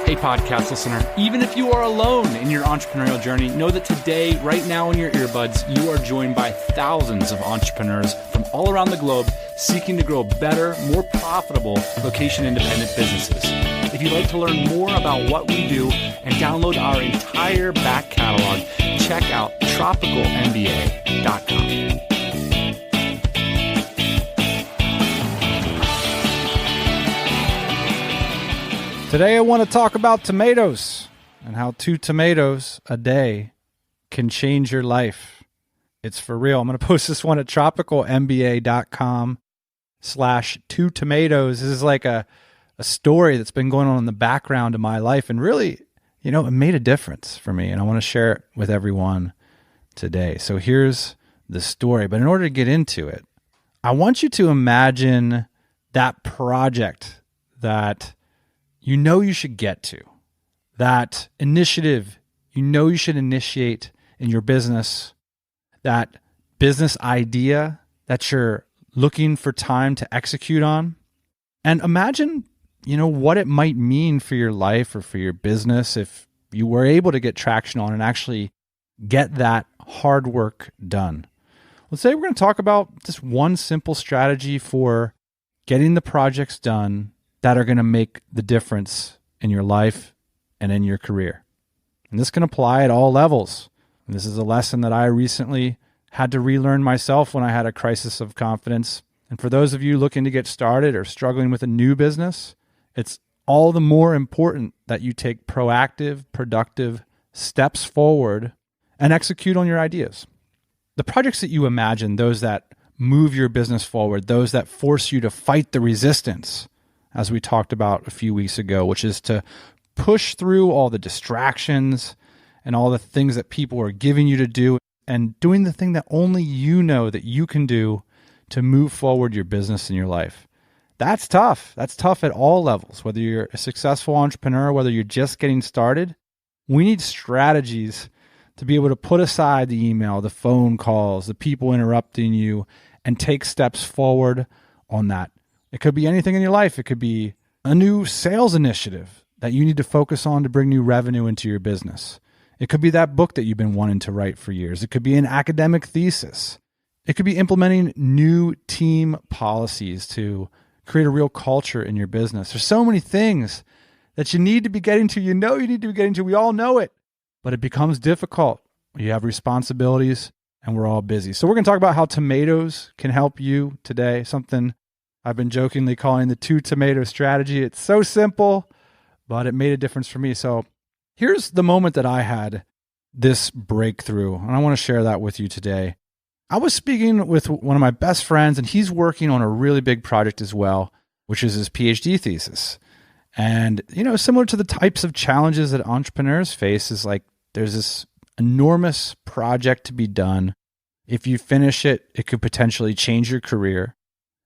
Hey, podcast listener, even if you are alone in your entrepreneurial journey, know that today, right now in your earbuds, you are joined by thousands of entrepreneurs from all around the globe seeking to grow better, more profitable, location-independent businesses. If you'd like to learn more about what we do and download our entire back catalog, check out tropicalmba.com. Today I want to talk about tomatoes and how 2 tomatoes a day can change your life. It's for real. I'm going to post this one at tropicalmba.com/2 tomatoes. This is like a story that's been going on in the background of my life, and really, it made a difference for me, and I want to share it with everyone today. So here's the story. But in order to get into it, I want you to imagine that project that you should get to, that initiative you should initiate in your business, that business idea that you're looking for time to execute on. And imagine, what it might mean for your life or for your business if you were able to get traction on and actually get that hard work done. Let's say we're going to talk about just one simple strategy for getting the projects done that are going to make the difference in your life and in your career. And this can apply at all levels. And this is a lesson that I recently had to relearn myself when I had a crisis of confidence. And for those of you looking to get started or struggling with a new business, it's all the more important that you take proactive, productive steps forward and execute on your ideas. The projects that you imagine, those that move your business forward, those that force you to fight the resistance, as we talked about a few weeks ago, which is to push through all the distractions and all the things that people are giving you to do and doing the thing that only you know that you can do to move forward your business and your life. That's tough. That's tough at all levels, whether you're a successful entrepreneur, whether you're just getting started. We need strategies to be able to put aside the email, the phone calls, the people interrupting you, and take steps forward on that. It could be anything in your life. It could be a new sales initiative that you need to focus on to bring new revenue into your business. It could be that book that you've been wanting to write for years. It could be an academic thesis. It could be implementing new team policies to create a real culture in your business. There's so many things that you need to be getting to. You need to be getting to. We all know it, but it becomes difficult. You have responsibilities and we're all busy. So we're going to talk about how tomatoes can help you today, something I've been jokingly calling the 2 tomato strategy. It's so simple, but it made a difference for me. So here's the moment that I had this breakthrough, and I want to share that with you today. I was speaking with one of my best friends, and he's working on a really big project as well, which is his PhD thesis. And, similar to the types of challenges that entrepreneurs face is like there's this enormous project to be done. If you finish it, it could potentially change your career.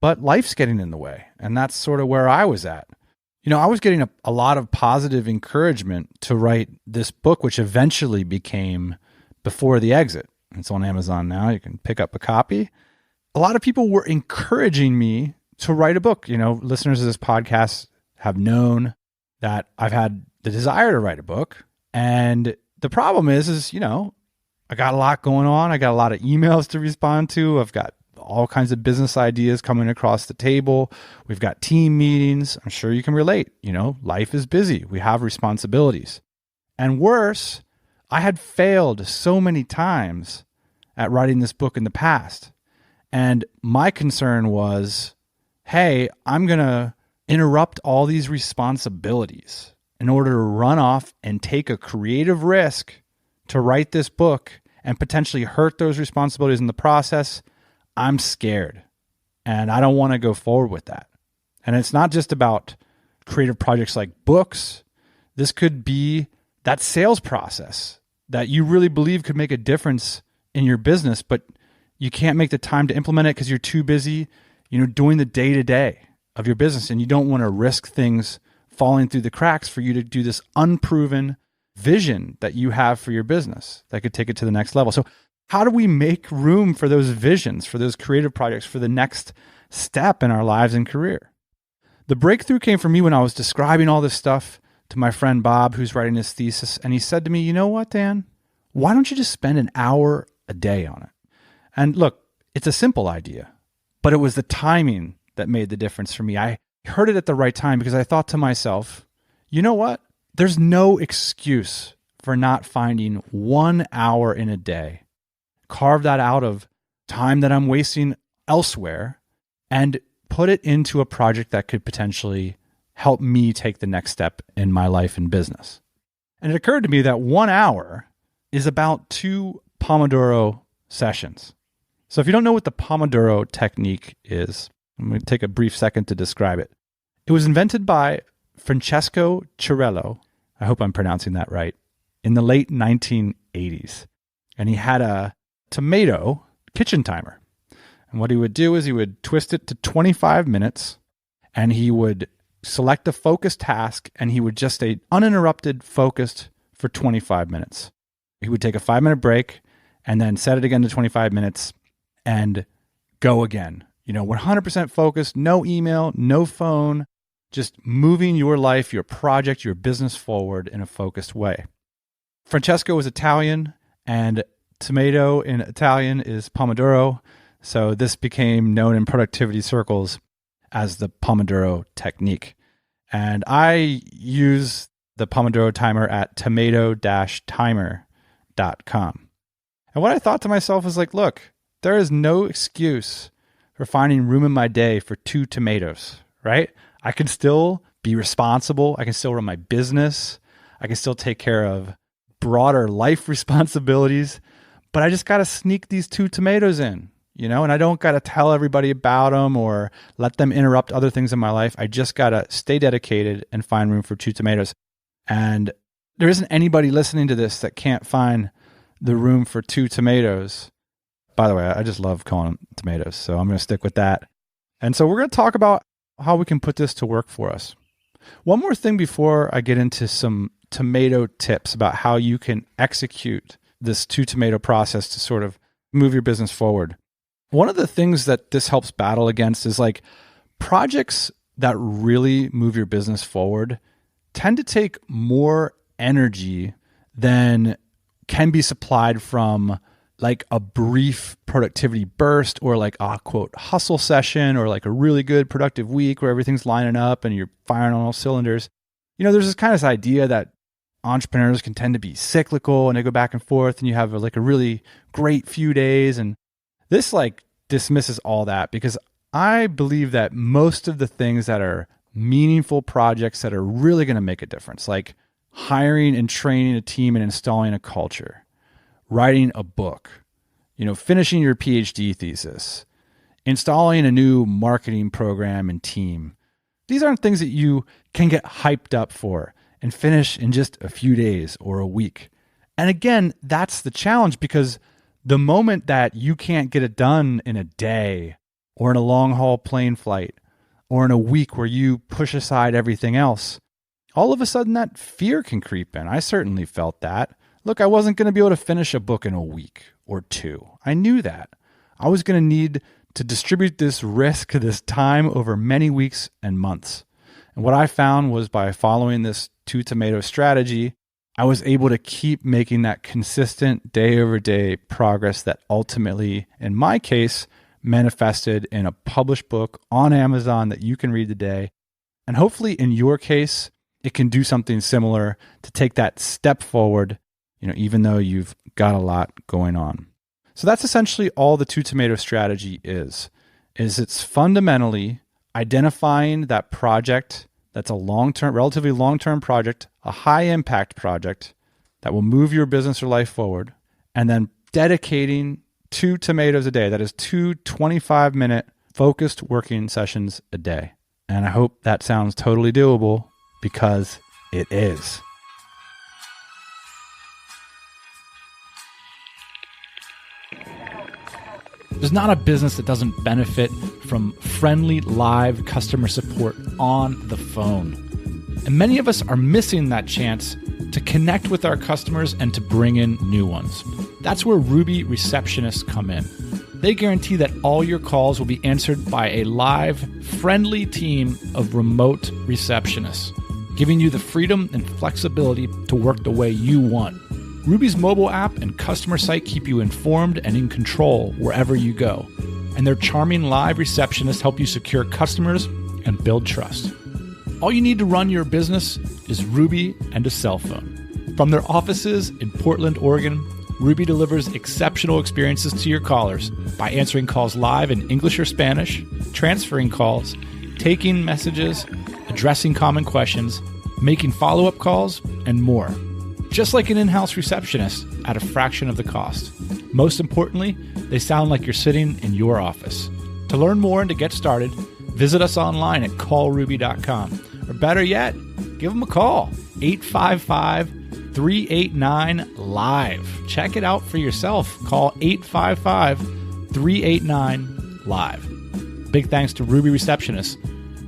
But life's getting in the way, and that's sort of where I was at. I was getting a lot of positive encouragement to write this book, which eventually became Before the Exit. It's on Amazon now. You can pick up a copy. A lot of people were encouraging me to write a book. Listeners of this podcast have known that I've had the desire to write a book. And the problem is, I got a lot going on. I got a lot of emails to respond to. I've got all kinds of business ideas coming across the table. We've got team meetings. I'm sure you can relate. Life is busy. We have responsibilities. And worse, I had failed so many times at writing this book in the past. And my concern was, hey, I'm going to interrupt all these responsibilities in order to run off and take a creative risk to write this book and potentially hurt those responsibilities in the process. I'm scared and I don't want to go forward with that. And it's not just about creative projects like books. This could be that sales process that you really believe could make a difference in your business, but you can't make the time to implement it because you're too busy, doing the day-to-day of your business. And you don't want to risk things falling through the cracks for you to do this unproven vision that you have for your business that could take it to the next level. So how do we make room for those visions, for those creative projects, for the next step in our lives and career? The breakthrough came for me when I was describing all this stuff to my friend Bob, who's writing his thesis, and he said to me, you know what, Dan? Why don't you just spend an hour a day on it? And look, it's a simple idea, but it was the timing that made the difference for me. I heard it at the right time because I thought to myself, you know what? There's no excuse for not finding 1 hour in a day. Carve that out of time that I'm wasting elsewhere and put it into a project that could potentially help me take the next step in my life and business. And it occurred to me that 1 hour is about 2 Pomodoro sessions. So if you don't know what the Pomodoro technique is, I'm going to take a brief second to describe it. It was invented by Francesco Cirillo, I hope I'm pronouncing that right, in the late 1980s. And he had a tomato kitchen timer. And what he would do is he would twist it to 25 minutes and he would select a focused task and he would just stay uninterrupted, focused for 25 minutes. He would take a 5-minute break and then set it again to 25 minutes and go again. 100% focused, no email, no phone, just moving your life, your project, your business forward in a focused way. Francesco was Italian, and tomato in Italian is pomodoro, so this became known in productivity circles as the Pomodoro technique. And I use the Pomodoro timer at tomato-timer.com. And what I thought to myself was like, look, there is no excuse for finding room in my day for 2 tomatoes, right? I can still be responsible. I can still run my business. I can still take care of broader life responsibilities, but I just got to sneak these 2 tomatoes in, and I don't got to tell everybody about them or let them interrupt other things in my life. I just got to stay dedicated and find room for 2 tomatoes. And there isn't anybody listening to this that can't find the room for 2 tomatoes. By the way, I just love calling them tomatoes, so I'm going to stick with that. And so we're going to talk about how we can put this to work for us. One more thing before I get into some tomato tips about how you can execute this 2 tomato process to sort of move your business forward. One of the things that this helps battle against is like projects that really move your business forward tend to take more energy than can be supplied from like a brief productivity burst or like a quote hustle session or like a really good productive week where everything's lining up and you're firing on all cylinders. There's this kind of idea that entrepreneurs can tend to be cyclical and they go back and forth and you have like a really great few days. And this like dismisses all that because I believe that most of the things that are meaningful projects that are really going to make a difference, like hiring and training a team and installing a culture, writing a book, finishing your PhD thesis, installing a new marketing program and team. These aren't things that you can get hyped up for and finish in just a few days or a week. And again, that's the challenge because the moment that you can't get it done in a day or in a long haul plane flight or in a week where you push aside everything else, all of a sudden that fear can creep in. I certainly felt that. Look, I wasn't going to be able to finish a book in a week or 2. I knew that. I was going to need to distribute this risk, this time over many weeks and months. And what I found was by following this 2 tomato strategy, I was able to keep making that consistent day over day progress that ultimately, in my case, manifested in a published book on Amazon that you can read today. And hopefully in your case, it can do something similar to take that step forward, even though you've got a lot going on. So that's essentially all the 2 tomato strategy is it's fundamentally identifying that project that's a relatively long-term project, a high-impact project that will move your business or life forward, and then dedicating 2 tomatoes a day. That is 2 25-minute focused working sessions a day. And I hope that sounds totally doable because it is. There's not a business that doesn't benefit from friendly live customer support on the phone. And many of us are missing that chance to connect with our customers and to bring in new ones. That's where Ruby receptionists come in. They guarantee that all your calls will be answered by a live, friendly team of remote receptionists. giving you the freedom and flexibility to work the way you want. Ruby's mobile app and customer site keep you informed and in control wherever you go. And their charming live receptionists help you secure customers and build trust. All you need to run your business is Ruby and a cell phone. From their offices in Portland, Oregon, Ruby delivers exceptional experiences to your callers by answering calls live in English or Spanish, transferring calls, taking messages, addressing common questions, making follow-up calls, and more. Just like an in-house receptionist at a fraction of the cost. Most importantly, they sound like you're sitting in your office. To learn more and to get started, visit us online at callruby.com. Or better yet, give them a call, 855-389-LIVE. Check it out for yourself. Call 855-389-LIVE. Big thanks to Ruby Receptionists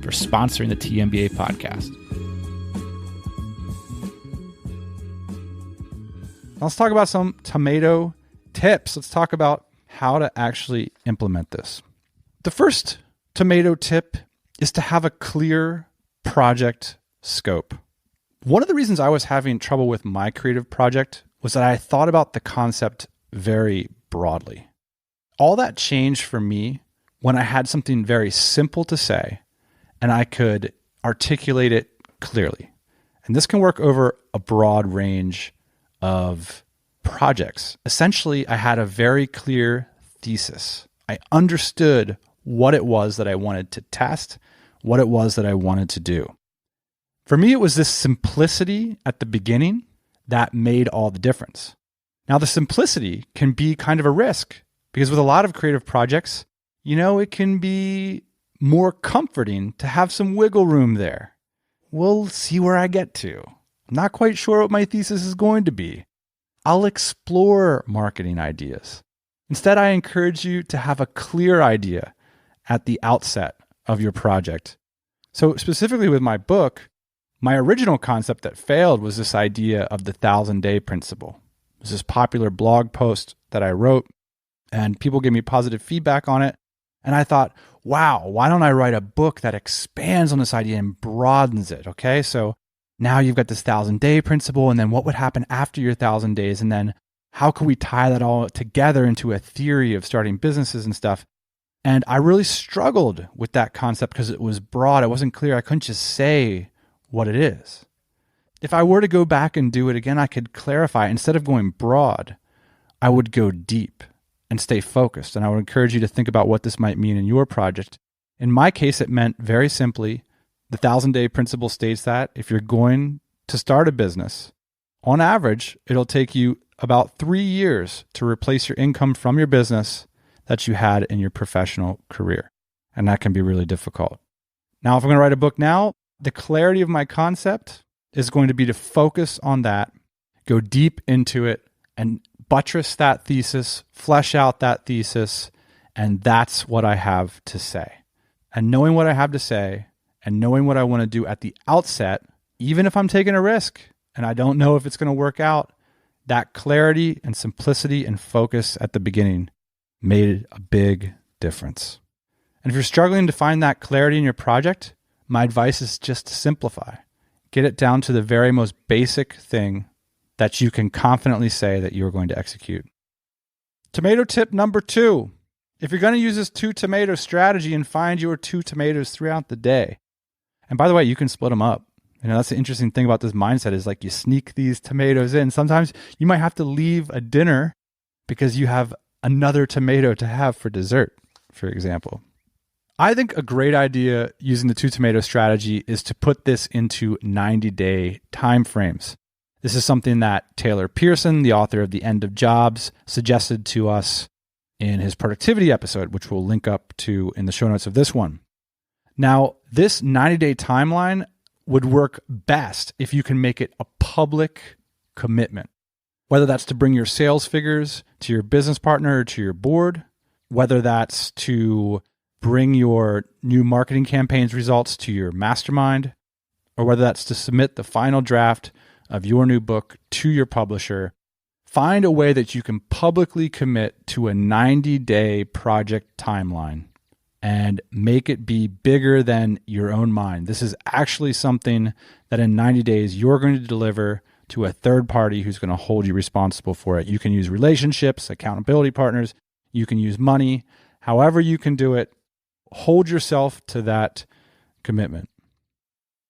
for sponsoring the TMBA podcast. Let's talk about some tomato tips. Let's talk about how to actually implement this. The first tomato tip is to have a clear project scope. One of the reasons I was having trouble with my creative project was that I thought about the concept very broadly. All that changed for me when I had something very simple to say and I could articulate it clearly. And this can work over a broad range of projects. Essentially, I had a very clear thesis. I understood what it was that I wanted to test, what it was that I wanted to do. For me, it was this simplicity at the beginning that made all the difference. Now, the simplicity can be kind of a risk because with a lot of creative projects, it can be more comforting to have some wiggle room there. We'll see where I get to. I'm not quite sure what my thesis is going to be. I'll explore marketing ideas. Instead, I encourage you to have a clear idea at the outset of your project. So specifically with my book, my original concept that failed was this idea of the 1,000-day principle. It was this popular blog post that I wrote, and people gave me positive feedback on it. And I thought, wow, why don't I write a book that expands on this idea and broadens it? Okay, so now you've got this 1,000-day principle, and then what would happen after your 1,000 days? And then how can we tie that all together into a theory of starting businesses and stuff? And I really struggled with that concept because it was broad. It wasn't clear. I couldn't just say what it is. If I were to go back and do it again, I could clarify. Instead of going broad, I would go deep and stay focused. And I would encourage you to think about what this might mean in your project. In my case, it meant very simply, the 1,000-day principle states that if you're going to start a business, on average, it'll take you about 3 years to replace your income from your business that you had in your professional career. And that can be really difficult. Now, if I'm going to write a book now, the clarity of my concept is going to be to focus on that, go deep into it, and buttress that thesis, flesh out that thesis, and that's what I have to say. And knowing what I have to say and knowing what I want to do at the outset, even if I'm taking a risk and I don't know if it's going to work out, that clarity and simplicity and focus at the beginning made a big difference. And if you're struggling to find that clarity in your project, my advice is just to simplify. Get it down to the very most basic thing that you can confidently say that you're going to execute. Tomato tip number 2. If you're going to use this 2 tomato strategy and find your 2 tomatoes throughout the day, and by the way, you can split them up. That's the interesting thing about this mindset is like you sneak these tomatoes in. Sometimes you might have to leave a dinner because you have another tomato to have for dessert, for example. I think a great idea using the 2 tomato strategy is to put this into 90-day timeframes. This is something that Taylor Pearson, the author of The End of Jobs, suggested to us in his productivity episode, which we'll link up to in the show notes of this one. Now, this 90-day timeline would work best if you can make it a public commitment, whether that's to bring your sales figures to your business partner or to your board, whether that's to bring your new marketing campaigns results to your mastermind, or whether that's to submit the final draft of your new book to your publisher. Find a way that you can publicly commit to a 90-day project timeline and make it be bigger than your own mind. This is actually something that in 90 days you're going to deliver to a third party who's going to hold you responsible for it. You can use relationships, accountability partners, you can use money, however you can do it. Hold yourself to that commitment.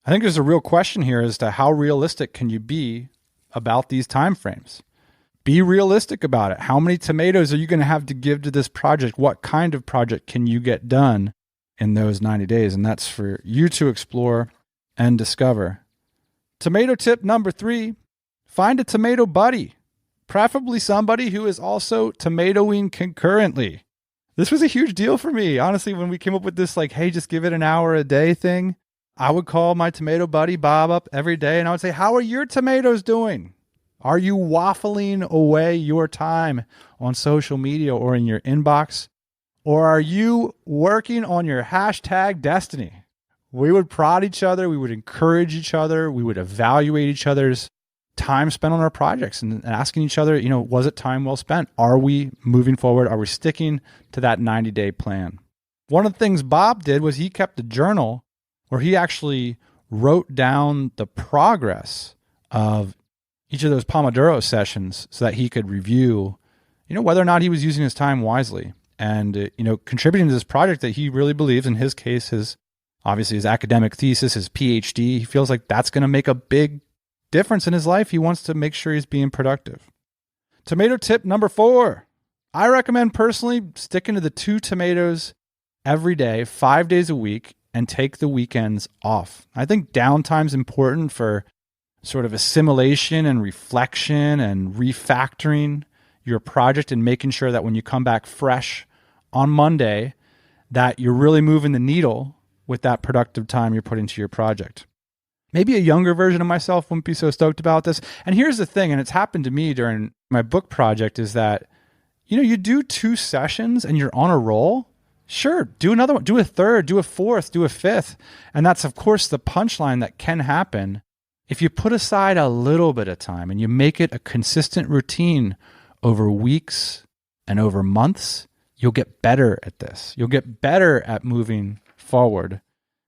I think there's a real question here as to how realistic can you be about these timeframes. Be realistic about it. How many tomatoes are you going to have to give to this project? What kind of project can you get done in those 90 days? And that's for you to explore and discover. Tomato tip number 3, find a tomato buddy, preferably somebody who is also tomatoing concurrently. This was a huge deal for me. Honestly, when we came up with this, like, hey, just give it an hour a day thing, I would call my tomato buddy Bob up every day and I would say, how are your tomatoes doing? Are you waffling away your time on social media or in your inbox? Or are you working on your hashtag destiny? We would prod each other. We would encourage each other. We would evaluate each other's time spent on our projects and asking each other, was it time well spent? Are we moving forward? Are we sticking to that 90-day plan? One of the things Bob did was he kept a journal where he actually wrote down the progress of each of those Pomodoro sessions so that he could review, whether or not he was using his time wisely and, contributing to this project that he really believes, in his case, his academic thesis, his PhD. He feels like that's going to make a big difference in his life. He wants to make sure he's being productive. Tomato tip number 4. I recommend personally sticking to the 2 tomatoes every day, 5 days a week, and take the weekends off. I think downtime's important for sort of assimilation and reflection and refactoring your project and making sure that when you come back fresh on Monday, that you're really moving the needle with that productive time you're putting to your project. Maybe a younger version of myself wouldn't be so stoked about this. And here's the thing, and it's happened to me during my book project, is that, you do 2 sessions and you're on a roll. Sure, do another one, do a third, do a fourth, do a fifth. And that's, of course, the punchline that can happen. If you put aside a little bit of time and you make it a consistent routine over weeks and over months, you'll get better at this. You'll get better at moving forward.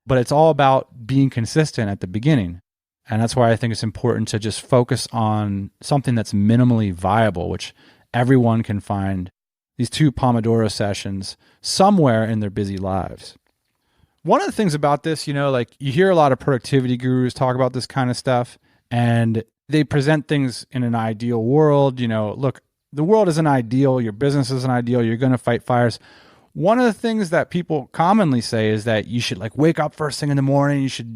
But it's all about being consistent at the beginning. And that's why I think it's important to just focus on something that's minimally viable, which everyone can find these 2 Pomodoro sessions somewhere in their busy lives. One of the things about this, you hear a lot of productivity gurus talk about this kind of stuff, and they present things in an ideal world. Look, the world isn't ideal. Your business isn't ideal. You're going to fight fires. One of the things that people commonly say is that you should wake up first thing in the morning. You should,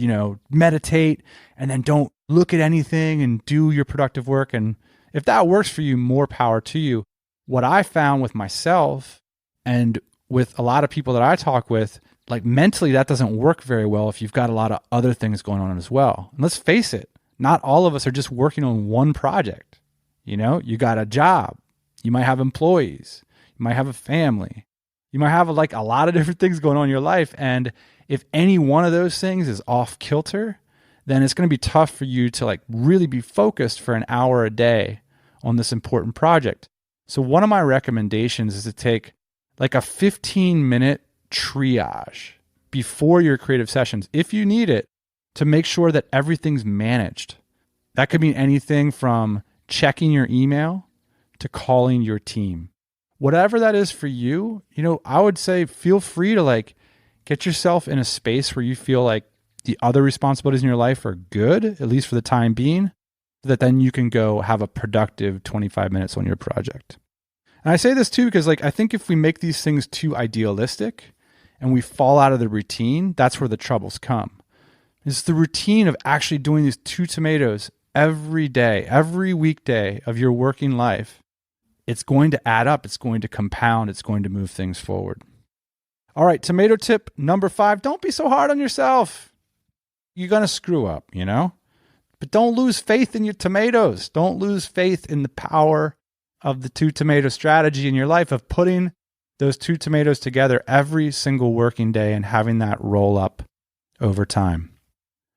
meditate and then don't look at anything and do your productive work. And if that works for you, more power to you. What I found with myself and with a lot of people that I talk with, mentally, that doesn't work very well if you've got a lot of other things going on as well. And let's face it, not all of us are just working on one project. You got a job. You might have employees. You might have a family. You might have a lot of different things going on in your life. And if any one of those things is off kilter, then it's going to be tough for you to really be focused for an hour a day on this important project. So one of my recommendations is to take a 15-minute triage before your creative sessions, if you need it, to make sure that everything's managed. That could mean anything from checking your email to calling your team. Whatever that is for you, I would say feel free to get yourself in a space where you feel like the other responsibilities in your life are good, at least for the time being, so that then you can go have a productive 25 minutes on your project. And I say this too because I think if we make these things too idealistic and we fall out of the routine, that's where the troubles come. It's the routine of actually doing these 2 tomatoes every day, every weekday of your working life. It's going to add up. It's going to compound. It's going to move things forward. All right, tomato tip number 5, don't be so hard on yourself. You're going to screw up, but don't lose faith in your tomatoes. Don't lose faith in the power of the 2 tomato strategy in your life, of putting those 2 tomatoes together every single working day and having that roll up over time.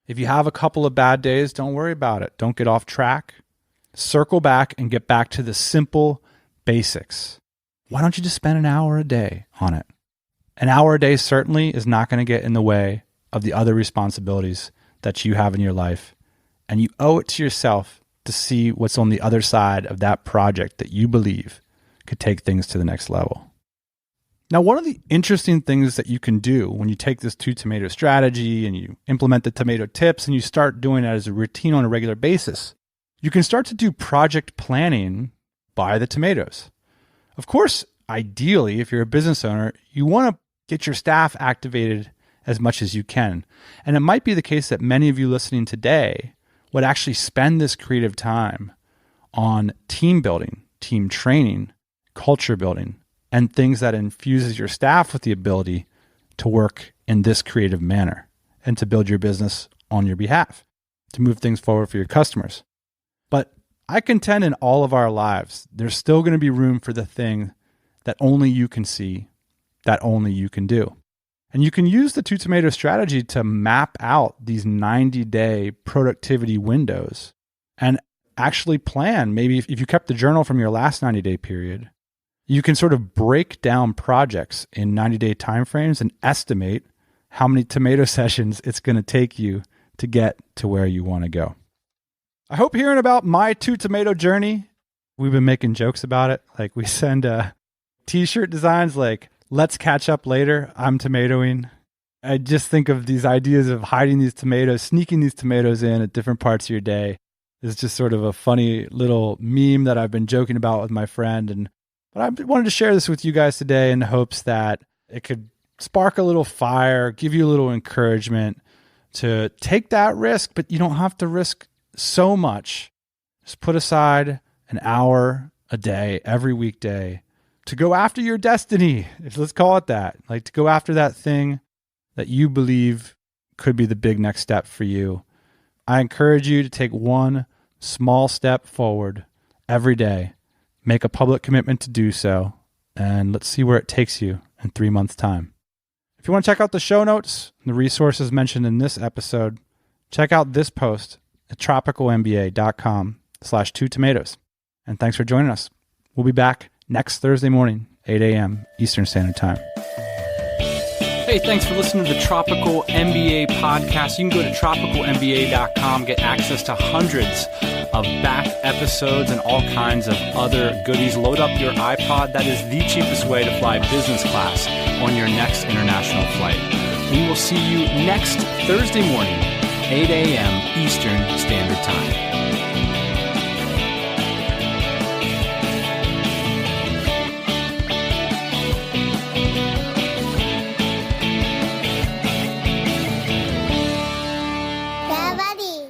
If you have a couple of bad days, don't worry about it. Don't get off track. Circle back and get back to the simple basics. Why don't you just spend an hour a day on it? An hour a day certainly is not going to get in the way of the other responsibilities that you have in your life. And you owe it to yourself to see what's on the other side of that project that you believe could take things to the next level. Now, one of the interesting things that you can do when you take this 2 tomato strategy and you implement the tomato tips and you start doing that as a routine on a regular basis, you can start to do project planning by the tomatoes. Of course, ideally, if you're a business owner, you want to get your staff activated as much as you can. And it might be the case that many of you listening today would actually spend this creative time on team building, team training, culture building, and things that infuses your staff with the ability to work in this creative manner and to build your business on your behalf, to move things forward for your customers. But I contend in all of our lives, there's still going to be room for the thing that only you can see, that only you can do. And you can use the 2 tomato strategy to map out these 90-day productivity windows and actually plan. Maybe if you kept the journal from your last 90-day period, you can sort of break down projects in 90-day timeframes and estimate how many tomato sessions it's going to take you to get to where you want to go. I hope hearing about my 2 tomato journey, we've been making jokes about it. Like we send t-shirt designs like, let's catch up later, I'm tomatoing. I just think of these ideas of hiding these tomatoes, sneaking these tomatoes in at different parts of your day. It's just sort of a funny little meme that I've been joking about with my friend. But I wanted to share this with you guys today in the hopes that it could spark a little fire, give you a little encouragement to take that risk, but you don't have to risk so much. Just put aside an hour a day, every weekday, to go after your destiny. Let's call it that. Like to go after that thing that you believe could be the big next step for you. I encourage you to take one small step forward every day. Make a public commitment to do so, and let's see where it takes you in 3 months' time. If you want to check out the show notes and the resources mentioned in this episode, check out this post at tropicalmba.com/2 tomatoes. And thanks for joining us. We'll be back next Thursday morning, 8 a.m. Eastern Standard Time. Hey, thanks for listening to the Tropical MBA podcast. You can go to tropicalmba.com, get access to hundreds of back episodes and all kinds of other goodies. Load up your iPod. That is the cheapest way to fly business class on your next international flight. We will see you next Thursday morning, 8 a.m. Eastern Standard Time. Daddy.